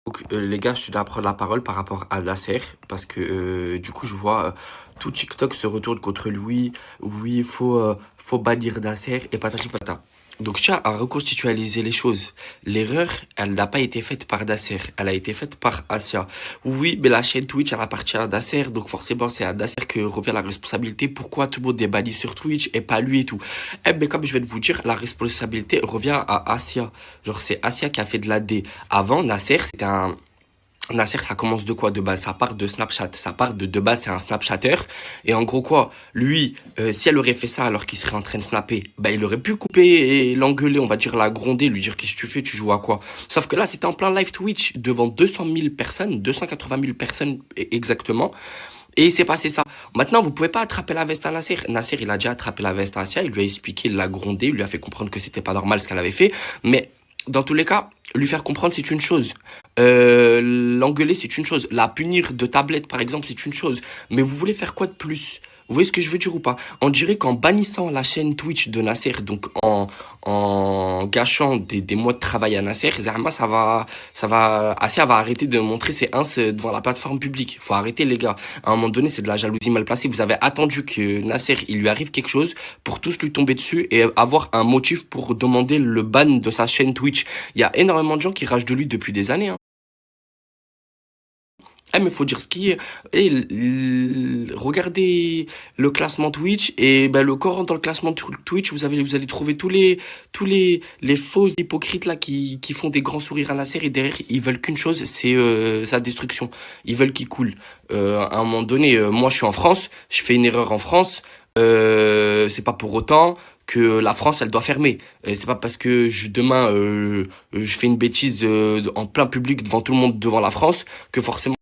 Donc, les gars, je dois prendre la parole par rapport à Nasser, parce que du coup, je vois tout TikTok se retourne contre lui. Oui, faut bannir Nasser et patati patata. Donc, je tiens à reconstitualiser les choses. L'erreur, elle n'a pas été faite par Nasser, elle a été faite par Asia. Oui, mais la chaîne Twitch, elle appartient à Nasser, donc forcément, c'est à Nasser que revient la responsabilité. Pourquoi tout le monde est banni sur Twitch et pas lui et tout? Eh, mais comme je viens de vous dire, la responsabilité revient à Asia. Genre, c'est Asia qui a fait de la D. Avant, Nasser, c'était un... Nasser, ça commence de quoi de base? Ça part de Snapchat. Ça part de base, c'est un Snapchatter. Et en gros, quoi? Lui, si elle aurait fait ça alors qu'il serait en train de snapper, bah, il aurait pu couper et l'engueuler, on va dire la gronder, lui dire qu'est-ce que tu fais, tu joues à quoi? Sauf que là, c'était en plein live Twitch devant 200 000 personnes, 280 000 personnes exactement. Et il s'est passé ça. Maintenant, vous pouvez pas attraper la veste à Nasser. Nasser, il a déjà attrapé la veste à Asia, il lui a expliqué, il l'a grondé, il lui a fait comprendre que c'était pas normal ce qu'elle avait fait. Mais dans tous les cas, lui faire comprendre, c'est une chose. L'engueuler, c'est une chose. La punir de tablette, par exemple, c'est une chose. Mais vous voulez faire quoi de plus? Vous voyez ce que je veux dire ou pas? On dirait qu'en bannissant la chaîne Twitch de Nasser, donc en gâchant des mois de travail à Nasser, Zahma, Asia va arrêter de montrer ses ins devant la plateforme publique. Faut arrêter, les gars. À un moment donné, c'est de la jalousie mal placée. Vous avez attendu que Nasser, il lui arrive quelque chose pour tous lui tomber dessus et avoir un motif pour demander le ban de sa chaîne Twitch. Il y a énormément de gens qui ragent de lui depuis des années, hein. Ah, mais faut dire ce qui est. Et regardez le classement Twitch et ben, le corps dans le classement Twitch, vous allez trouver les faux hypocrites là qui font des grands sourires à Nasser et derrière ils veulent qu'une chose, c'est sa destruction. Ils veulent qu'il coule. À un moment donné, moi je suis en France, je fais une erreur en France. C'est pas pour autant que la France elle doit fermer. C'est pas parce que demain je fais une bêtise en plein public devant tout le monde devant la France que forcément